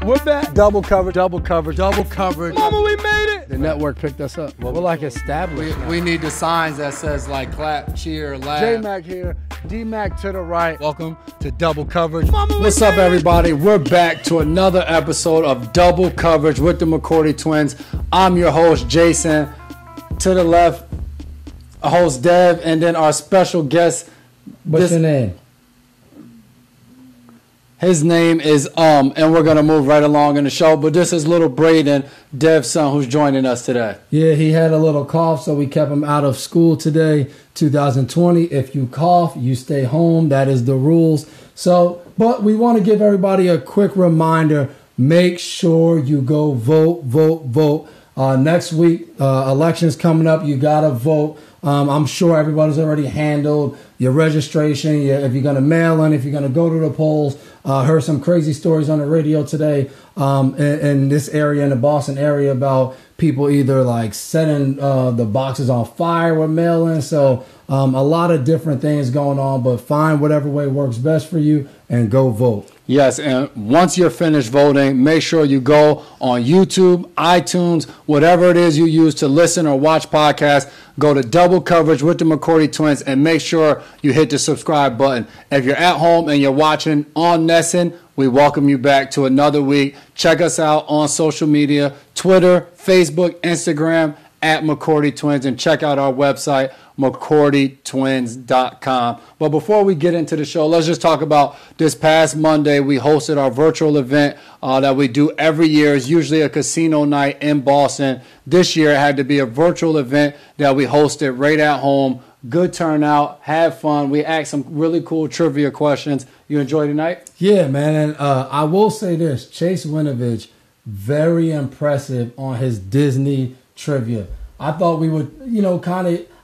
We're back. Double coverage. Double coverage. Double coverage. Mama, we made it. The network picked us up. We're like established now. We need the signs that says like clap, cheer, laugh. J-Mac here, D-Mac to the right. Welcome to Double Coverage. Mama, we What's up, everybody? We're back to another episode of Double Coverage with the McCourty twins. I'm your host, Jason. To the left, host Dev, and then our special guest. What's your name? His name is and we're gonna move right along in the show. But this is little Braden, Dev's son, who's joining us today. Yeah, he had a little cough, so we kept him out of school today, 2020. If you cough, you stay home. That is the rules. So, but we want to give everybody a quick reminder. Make sure you go vote, vote, vote. Next week, elections coming up. You gotta vote. I'm sure everybody's already handled your registration. If you're gonna mail in, if you're gonna go to the polls. Heard some crazy stories on the radio today in this area, in the Boston area, about people either like setting the boxes on fire with mail-in. So a lot of different things going on, but find whatever way works best for you and go vote. Yes, and once you're finished voting, make sure you go on YouTube, iTunes, whatever it is you use to listen or watch podcasts. Go to Double Coverage with the McCourty twins and make sure you hit the subscribe button. If you're at home and you're watching on NESN, we welcome you back to another week. Check us out on social media, Twitter, Facebook, Instagram, at McCourty Twins, and check out our website, McCourtyTwins.com. But before we get into the show, let's just talk about this past Monday. We hosted our virtual event that we do every year. It's usually a casino night in Boston. This year it had to be a virtual event that we hosted right at home. Good turnout, had fun. We asked some really cool trivia questions. You enjoyed the night? Yeah, man. And I will say this, Chase Winovich, very impressive on his Disney trivia. I thought we would,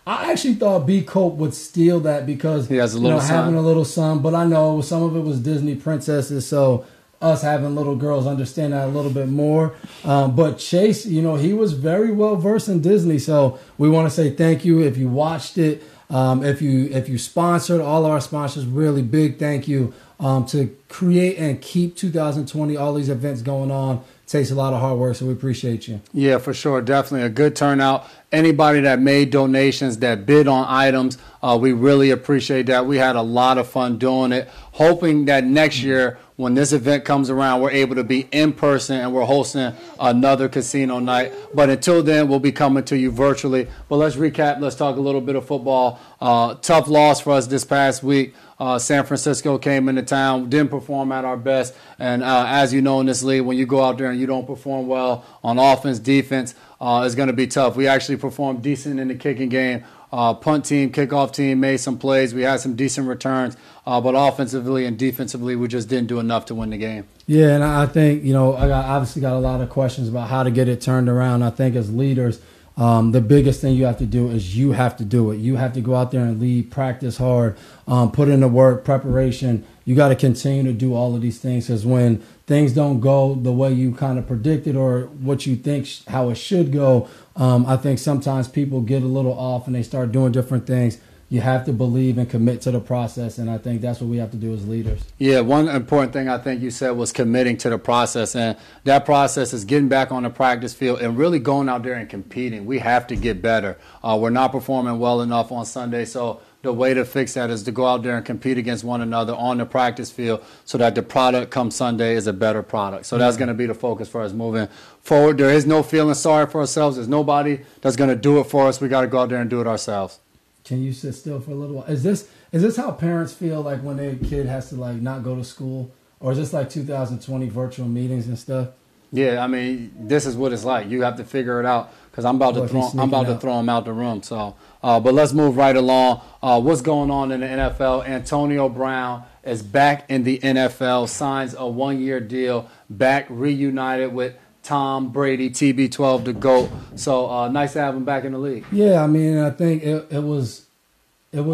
I actually thought B. Cope would steal that because, he has a little son. Having a little son. But I know some of it was Disney princesses, so us having little girls understand that a little bit more. But Chase, he was very well versed in Disney. So we want to say thank you if you watched it. If you sponsored, all of our sponsors, really big thank you to create and keep 2020, all these events going on. Takes a lot of hard work, so we appreciate you. Yeah, for sure. Definitely a good turnout. Anybody that made donations, that bid on items, we really appreciate that. We had a lot of fun doing it. Hoping that next year, when this event comes around, we're able to be in person and we're hosting another casino night. But until then, we'll be coming to you virtually. But let's recap. Let's talk a little bit of football. Tough loss for us this past week. San Francisco came into town, didn't perform at our best. And as you know in this league, when you go out there and you don't perform well on offense, defense, it's going to be tough. We actually performed decent in the kicking game. Punt team, kickoff team made some plays. We had some decent returns. But offensively and defensively, we just didn't do enough to win the game. Yeah, and I think, I obviously got a lot of questions about how to get it turned around. I think as leaders, the biggest thing you have to do is you have to do it. You have to go out there and lead, practice hard, put in the work, preparation. You got to continue to do all of these things because when things don't go the way you kind of predicted or what you think how it should go, I think sometimes people get a little off and they start doing different things. You have to believe and commit to the process, and I think that's what we have to do as leaders. Yeah, one important thing I think you said was committing to the process, and that process is getting back on the practice field and really going out there and competing. We have to get better. We're not performing well enough on Sunday, so the way to fix that is to go out there and compete against one another on the practice field so that the product come Sunday is a better product. So that's going to be the focus for us moving forward. There is no feeling sorry for ourselves. There's nobody that's going to do it for us. We got to go out there and do it ourselves. Can you sit still for a little while? Is this how parents feel like when their kid has to like not go to school, or is this like 2020 virtual meetings and stuff? Yeah, I mean, this is what it's like. You have to figure it out because I'm about to throw him out the room. So, but let's move right along. What's going on in the NFL? Antonio Brown is back in the NFL, signs a one-year deal, back reunited with Tom Brady, TB12, the GOAT. So nice to have him back in the league. Yeah, I mean, I think it was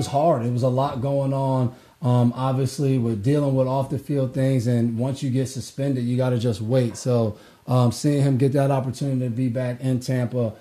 hard. It was a lot going on, obviously, with dealing with off-the-field things. And once you get suspended, you got to just wait. So seeing him get that opportunity to be back in Tampa,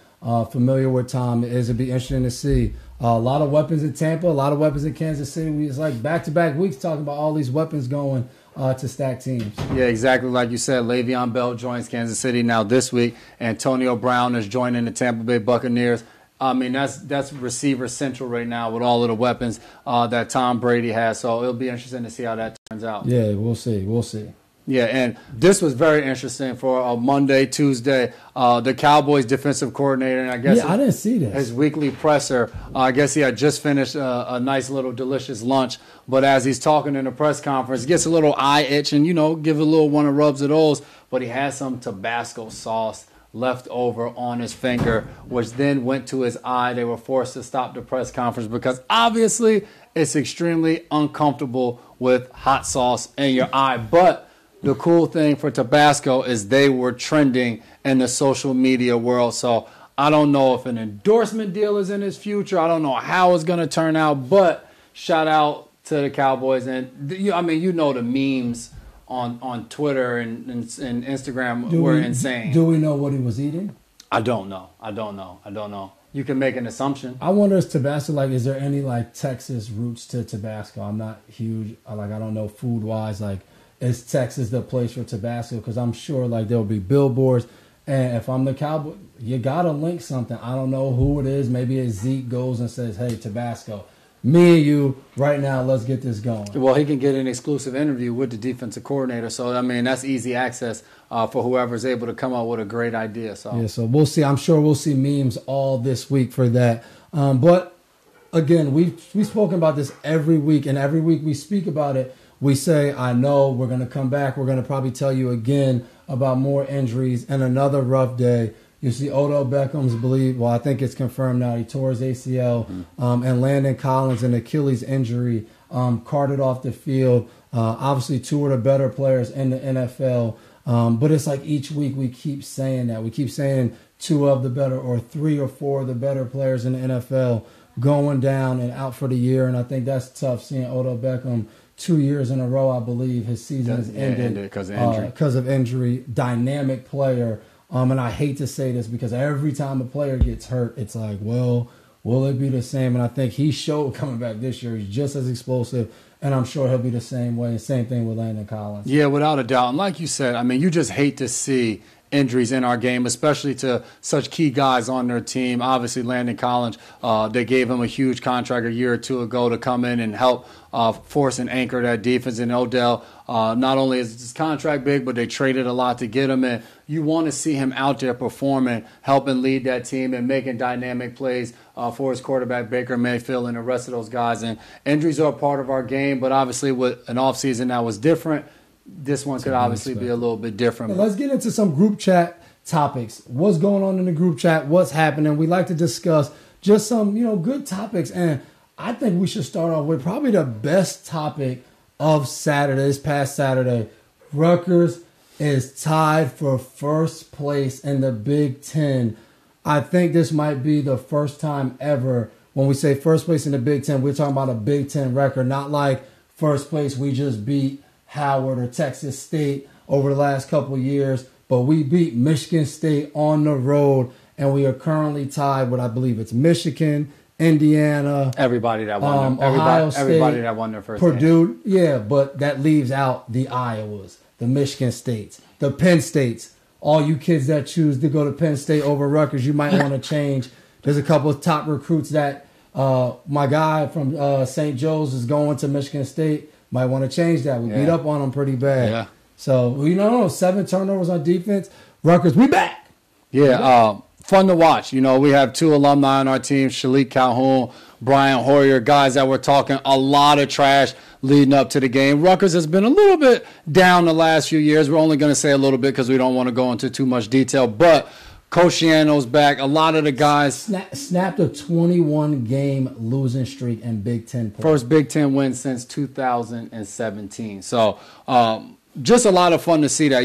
familiar with Tom, it'll be interesting to see. A lot of weapons in Tampa, a lot of weapons in Kansas City. It's like back-to-back weeks talking about all these weapons going. to stack teams. Yeah, exactly like you said. Le'Veon Bell joins Kansas City now this week. Antonio Brown is joining the Tampa Bay Buccaneers. I mean, that's receiver central right now with all of the weapons that Tom Brady has. So it'll be interesting to see how that turns out. Yeah, we'll see. We'll see. Yeah, and this was very interesting for a Monday, Tuesday. The Cowboys defensive coordinator, and I guess I didn't see this. His weekly presser. I guess he had just finished a nice little delicious lunch. But as he's talking in the press conference, gets a little eye itch and, give a little one of rubs of those. But he had some Tabasco sauce left over on his finger, which then went to his eye. They were forced to stop the press conference because obviously it's extremely uncomfortable with hot sauce in your eye. But the cool thing for Tabasco is they were trending in the social media world. So I don't know if an endorsement deal is in his future. I don't know how it's going to turn out. But shout out to the Cowboys. And, the memes on Twitter and Instagram were insane. Do we know what he was eating? I don't know. You can make an assumption. I wonder, is Tabasco, is there any, Texas roots to Tabasco? I'm not huge. I don't know food-wise, is Texas the place for Tabasco? Because I'm sure there'll be billboards. And if I'm the Cowboy, you got to link something. I don't know who it is. Maybe it's Zeke goes and says, hey, Tabasco, me and you right now, let's get this going. Well, he can get an exclusive interview with the defensive coordinator. So, that's easy access for whoever's able to come up with a great idea. So we'll see. I'm sure we'll see memes all this week for that. But, again, we've spoken about this every week. And every week we speak about it. We say, I know, we're going to come back. We're going to probably tell you again about more injuries and another rough day. You see Odell Beckham's I think it's confirmed now. He tore his ACL. And Landon Collins, an Achilles injury, carted off the field. Obviously, two of the better players in the NFL. But it's each week we keep saying that. We keep saying two of the better or three or four of the better players in the NFL going down and out for the year. And I think that's tough seeing Odell Beckham 2 years in a row, I believe. His season has ended because of injury. Dynamic player. And I hate to say this because every time a player gets hurt, it's will it be the same? And I think he showed coming back this year. He's just as explosive, and I'm sure he'll be the same way. Same thing with Landon Collins. Yeah, without a doubt. And like you said, you just hate to see injuries in our game, especially to such key guys on their team. Obviously, Landon Collins, they gave him a huge contract a year or two ago to come in and help force and anchor that defense. And Odell, not only is his contract big, but they traded a lot to get him in. You want to see him out there performing, helping lead that team and making dynamic plays for his quarterback, Baker Mayfield, and the rest of those guys. And injuries are a part of our game, but obviously with an offseason that was different, this one could obviously be a little bit different. Let's get into some group chat topics. What's going on in the group chat? What's happening? We like to discuss just some, good topics. And I think we should start off with probably the best topic of Saturday, this past Saturday. Rutgers is tied for first place in the Big Ten. I think this might be the first time ever when we say first place in the Big Ten, we're talking about a Big Ten record, not like first place we just beat Howard or Texas State over the last couple of years, but we beat Michigan State on the road, and we are currently tied with, I believe it's Michigan, Indiana, everybody that won, Ohio State, everybody that won their first Purdue, game. Yeah, but that leaves out the Iowas, the Michigan States, the Penn States. All you kids that choose to go to Penn State over Rutgers, you might want to change. There's a couple of top recruits that my guy from St. Joe's is going to Michigan State. Might want to change that. We beat up on them pretty bad. Yeah. So, 7 turnovers on defense. Rutgers, we back. Yeah, fun to watch. We have 2 alumni on our team, Shalik Calhoun, Brian Hoyer, guys that were talking a lot of trash leading up to the game. Rutgers has been a little bit down the last few years. We're only going to say a little bit because we don't want to go into too much detail. But Koscielny's back. A lot of the guys snapped a 21-game losing streak in Big Ten play. First Big Ten win since 2017. So just a lot of fun to see that.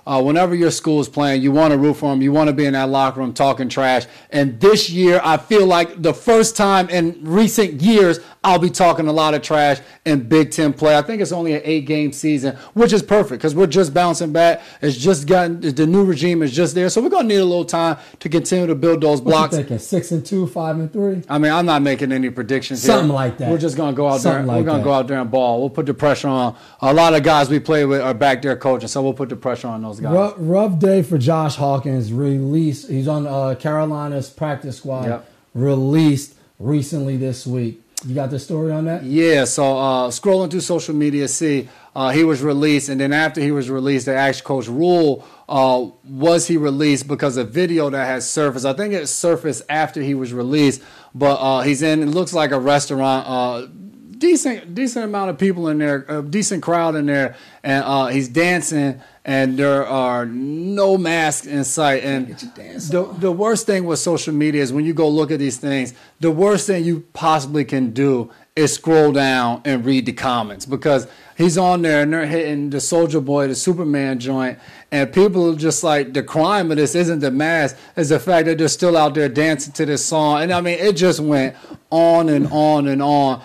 Whenever your school is playing, you want to root for them. You want to be in that locker room talking trash. And this year, I feel like the first time in recent years I'll be talking a lot of trash in Big Ten play. I think it's only an 8-game season, which is perfect because we're just bouncing back. It's just gotten the new regime is just there, so we're gonna need a little time to continue to build those blocks. What you thinking? 6-2, 5-3. I mean, I'm not making any predictions Something here. like that. We're just gonna go out there. Something like We're gonna that. go out there and ball. We'll put the pressure on. A lot of guys we play with are back there coaching, so we'll put the pressure on those guys. Rough day for Josh Hawkins. Released. He's on Carolina's practice squad. Yep. Released recently this week. You got the story on that? Yeah, so scrolling through social media, he was released, and then after he was released, they asked Coach Rule, was he released because a video that has surfaced. I think it surfaced after he was released, but he's in, it looks like a restaurant, decent amount of people in there, a decent crowd in there, and he's dancing, and there are no masks in sight. And the worst thing with social media is when you go look at these things, the worst thing you possibly can do is scroll down and read the comments, because he's on there and they're hitting the Soulja Boy, the Superman joint, and people are just like, the crime of this isn't the mask, it's the fact that they're still out there dancing to this song. And I mean, it just went on and on and on.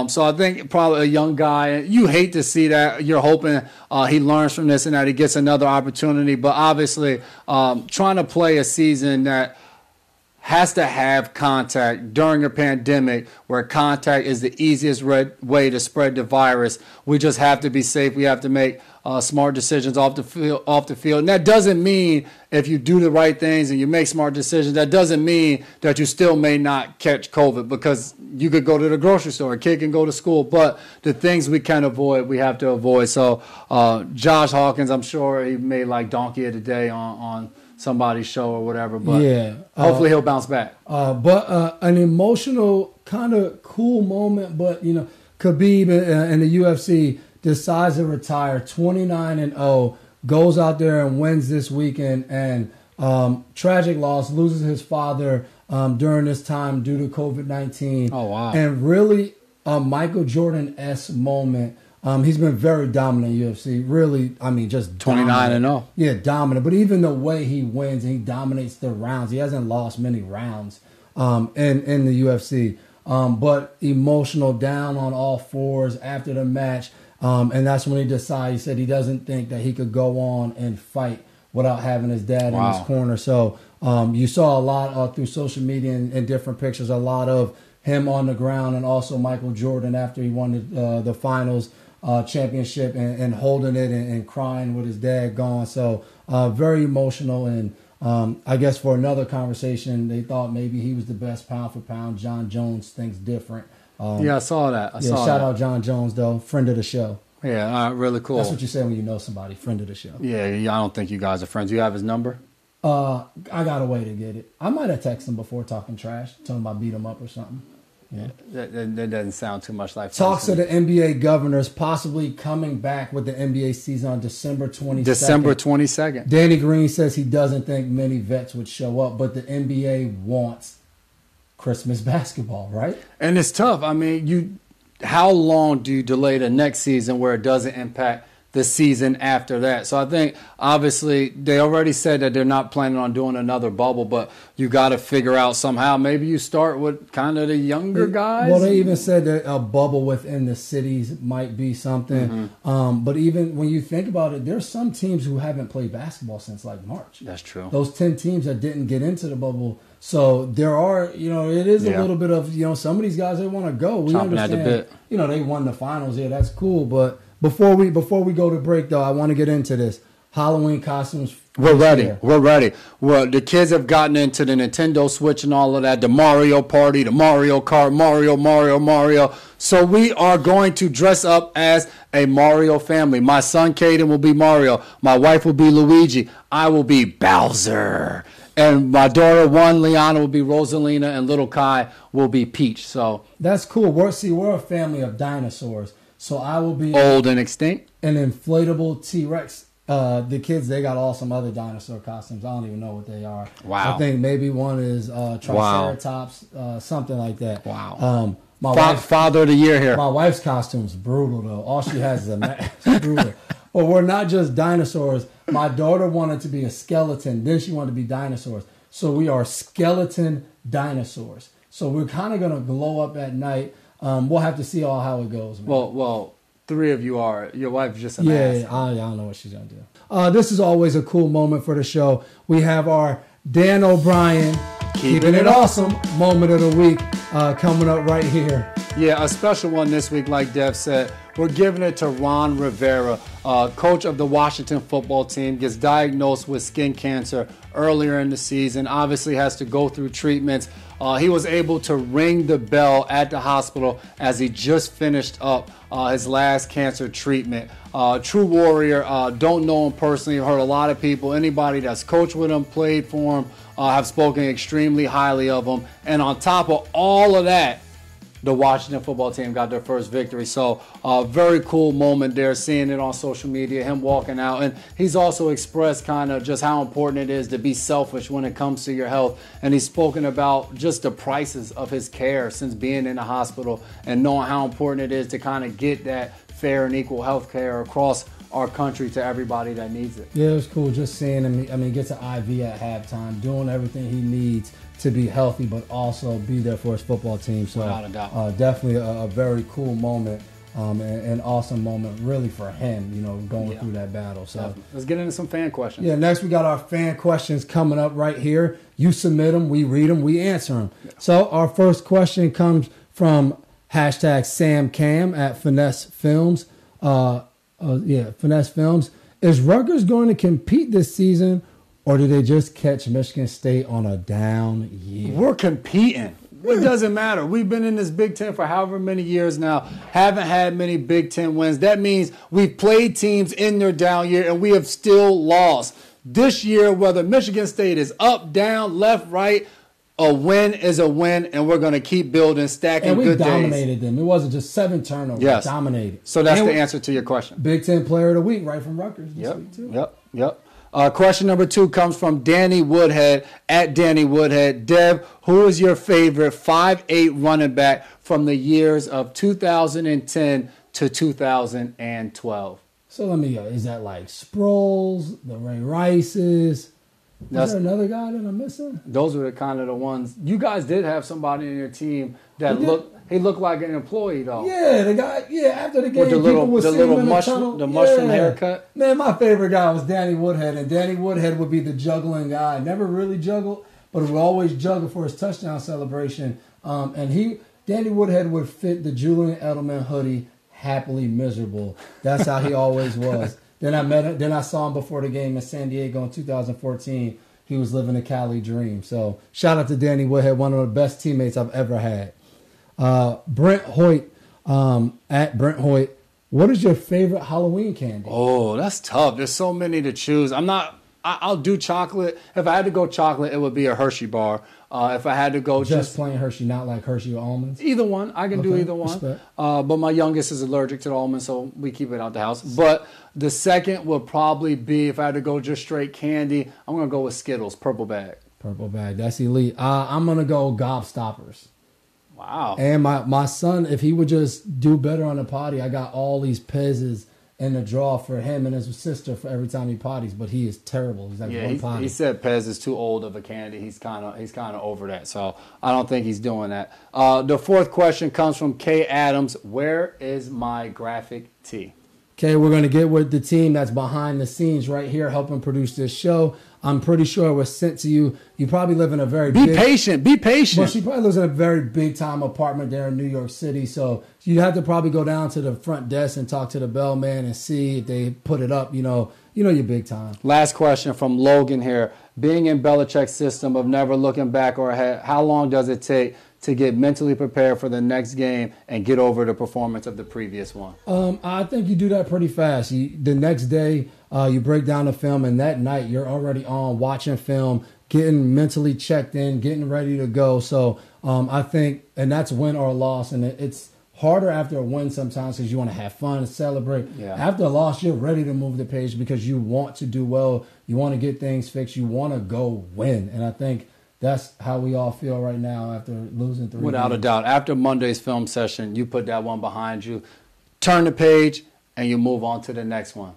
So I think probably a young guy, you hate to see that. You're hoping he learns from this and that he gets another opportunity. But obviously, trying to play a season that has to have contact during a pandemic where contact is the easiest way to spread the virus. We just have to be safe. We have to make smart decisions off the field. And that doesn't mean if you do the right things and you make smart decisions, that doesn't mean that you still may not catch COVID, because you could go to the grocery store, a kid can go to school, but the things we can avoid, we have to avoid. So Josh Hawkins, I'm sure he made like Donkey of the Day on somebody's show or whatever, but yeah, hopefully he'll bounce back. But an emotional kind of cool moment, but you know, Khabib in the UFC decides to retire 29-0, goes out there and wins this weekend, and tragic loss, loses his father during this time due to COVID-19. Oh, wow. And really a Michael Jordan-esque moment. He's been very dominant in UFC. Really, I mean, just 29-0. Yeah, dominant. But even the way he wins, he dominates the rounds. He hasn't lost many rounds in the UFC. But emotional, down on all fours after the match. And that's when he decided, he said he doesn't think that he could go on and fight without having his dad in his corner. So you saw a lot through social media and different pictures, a lot of him on the ground, and also Michael Jordan after he won the finals championship and holding it and crying with his dad gone. So very emotional. And I guess for another conversation, they thought maybe he was the best pound for pound. John Jones thinks different. Yeah, I saw that. Shout out John Jones, though, friend of the show. Yeah, really cool. That's what you say when you know somebody, friend of the show. Yeah, I don't think you guys are friends. You have his number? I got a way to get it. I might have texted him before talking trash, telling him I beat him up or something. Yeah, that doesn't sound too much like talks of the NBA governors possibly coming back with the NBA season on December 22nd. December 22nd. Danny Green says he doesn't think many vets would show up, but the NBA wants Christmas basketball, right? And it's tough. I mean, how long do you delay the next season where it doesn't impact the season after that? So I think obviously they already said that they're not planning on doing another bubble, but you got to figure out somehow. Maybe you start with kind of the younger guys. Well, they even said that a bubble within the cities might be something. Mm-hmm. But even when you think about it, there's some teams who haven't played basketball since like March. That's true. Those 10 teams that didn't get into the bubble. So there are, it is a little bit of, some of these guys, they want to go. We chomping understand, at the bit. They won the finals. Yeah, that's cool. But before we go to break, though, I want to get into this. Halloween costumes. We're ready. We're ready. Well, the kids have gotten into the Nintendo Switch and all of that, the Mario Party, the Mario Kart, Mario. So we are going to dress up as a Mario family. My son, Caden, will be Mario. My wife will be Luigi. I will be Bowser. And my daughter, Liana, will be Rosalina, and little Kai will be Peach. So that's cool. We're a family of dinosaurs. So I will be old and extinct. An inflatable T-Rex. The kids, they got all some other dinosaur costumes. I don't even know what they are. Wow. I think maybe one is Triceratops, something like that. Wow. Father of the year here. My wife's costume's brutal, though. All she has is a mask. Brutal. But we're not just dinosaurs. My daughter wanted to be a skeleton. Then she wanted to be dinosaurs. So we are skeleton dinosaurs. So we're kind of going to glow up at night. we'll have to see how it goes, man. Well, three of you are. Your wife's just an Yeah, ass. I don't know what she's going to do. This is always a cool moment for the show. We have our Dan O'Brien Keeping It Awesome moment of the week coming up right here. Yeah, a special one this week, like Dev said. We're giving it to Ron Rivera, coach of the Washington football team, gets diagnosed with skin cancer earlier in the season, obviously has to go through treatments. He was able to ring the bell at the hospital as he just finished up his last cancer treatment. True warrior, don't know him personally, heard a lot of people, anybody that's coached with him, played for him, have spoken extremely highly of him. And on top of all of that, the Washington football team got their first victory. So very cool moment there, seeing it on social media, him walking out. And he's also expressed kind of just how important it is to be selfish when it comes to your health. And he's spoken about just the prices of his care since being in the hospital and knowing how important it is to kind of get that fair and equal health care across our country to everybody that needs it. Yeah, it was cool just seeing him. I mean, he gets an IV at halftime, doing everything he needs to be healthy, but also be there for his football team. So without a doubt. Definitely a very cool moment, and awesome moment really for him, going through that battle. So definitely. Let's get into some fan questions. Yeah, next we got our fan questions coming up right here. You submit them, we read them, we answer them. Yeah. So our first question comes from #SamCam at Finesse Films. Finesse Films. Is Rutgers going to compete this season, or did they just catch Michigan State on a down year? We're competing. It doesn't matter. We've been in this Big Ten for however many years now. Haven't had many Big Ten wins. That means we've played teams in their down year, and we have still lost. This year, whether Michigan State is up, down, left, right, a win is a win, and we're going to keep building, stacking good days. And we dominated them. It wasn't just 7 turnovers. Yes. Dominated. So that's the answer to your question. Big Ten Player of the Week, right from Rutgers this week, too. Yep. Question number 2 comes from Danny Woodhead at Danny Woodhead. Dev, who is your favorite 5'8" running back from the years of 2010 to 2012? So let me go. Is that like Sproles, the Ray Rices? Is there another guy that I'm missing? Those were kind of the ones. You guys did have somebody in your team that he looked like an employee though. Yeah, the guy. Yeah, after the game, with the mushroom haircut. Man, my favorite guy was Danny Woodhead, and Danny Woodhead would be the juggling guy. Never really juggled, but would always juggle for his touchdown celebration. And Danny Woodhead would fit the Julian Edelman hoodie, happily miserable. That's how he always was. Then I saw him before the game in San Diego in 2014. He was living a Cali dream. So shout out to Danny Woodhead, one of the best teammates I've ever had. Brent Hoyt, at Brent Hoyt, what is your favorite Halloween candy? Oh, that's tough. There's so many to choose. I'll do chocolate. If I had to go chocolate, it would be a Hershey bar. If I had to go just plain Hershey, not like Hershey with almonds? Either one. I can do either one. But my youngest is allergic to the almonds, so we keep it out the house. But the second would probably be, if I had to go just straight candy, I'm going to go with Skittles, purple bag. Purple bag. That's elite. I'm going to go Gobstoppers. Wow. And my son, if he would just do better on the potty, I got all these Pezzes in the drawer for him and his sister for every time he potties, but he is terrible. He's like one potty. He said Pez is too old of a candy. He's kind of over that, so I don't think he's doing that. The fourth question comes from Kay Adams. Where is my graphic tee? Okay, we're going to get with the team that's behind the scenes right here helping produce this show. I'm pretty sure it was sent to you. You probably live in a very Be patient. Well, she probably lives in a very big-time apartment there in New York City, so you have to probably go down to the front desk and talk to the bellman and see if they put it up. You know you're big time. Last question from Logan here. Being in Belichick's system of never looking back or ahead, how long does it take to get mentally prepared for the next game and get over the performance of the previous one? I think you do that pretty fast. The next day, you break down the film, and that night you're already on watching film, getting mentally checked in, getting ready to go. So I think, and that's win or loss, and it's harder after a win sometimes because you want to have fun, celebrate. Yeah. After a loss, you're ready to move the page because you want to do well, you want to get things fixed, you want to go win, and I think that's how we all feel right now after losing 3 Without a doubt. After Monday's film session, you put that one behind you, turn the page, and you move on to the next one.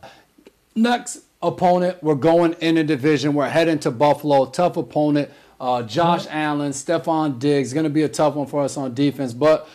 Next opponent, we're going in the division. We're heading to Buffalo. Tough opponent. Josh Allen, Stephon Diggs. Going to be a tough one for us on defense. But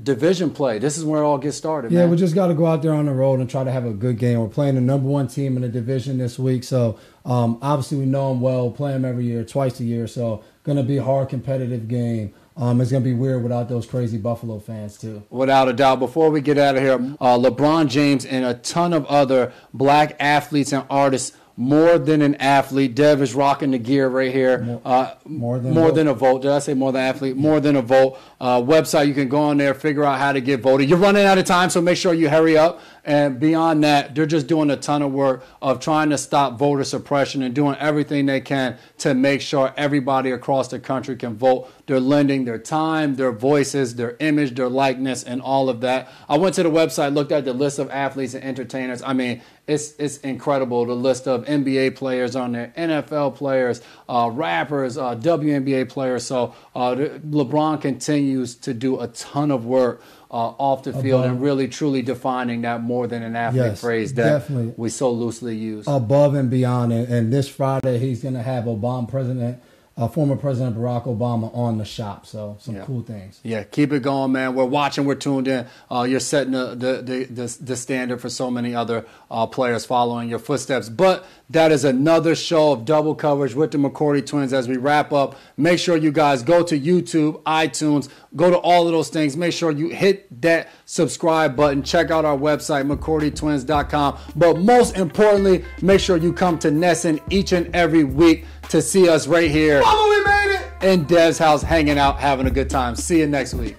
division play. This is where it all gets started, Yeah, man. we just got to go out there on the road and try to have a good game. We're playing the #1 team in the division this week. So, obviously, we know them well, play them every year, twice a year. So, going to be a hard, competitive game. It's going to be weird without those crazy Buffalo fans, too. Without a doubt. Before we get out of here, LeBron James and a ton of other black athletes and artists, more than an athlete. Dev is rocking the gear right here. More than a vote. Did I say more than athlete? More than a vote. Website, you can go on there, figure out how to get voted. You're running out of time, so make sure you hurry up. And beyond that, they're just doing a ton of work of trying to stop voter suppression and doing everything they can to make sure everybody across the country can vote. They're lending their time, their voices, their image, their likeness, and all of that. I went to the website, looked at the list of athletes and entertainers. I mean, it's incredible, the list of NBA players on there, NFL players, rappers, WNBA players. So LeBron continues to do a ton of work off the field and really truly defining that more than an athlete phrase that definitely. we so loosely use. Above and beyond. And this Friday, he's going to have former President Barack Obama on the shop. So some cool things. Yeah, keep it going, man. We're watching. We're tuned in. You're setting the standard for so many other players following your footsteps. But that is another show of double coverage with the McCourty twins. As we wrap up, make sure you guys go to YouTube, iTunes, go to all of those things. Make sure you hit that subscribe button. Check out our website, McCourtyTwins.com. But most importantly, make sure you come to NESN each and every week to see us right here Mama, we made it! in Dev's house, hanging out, having a good time. See you next week.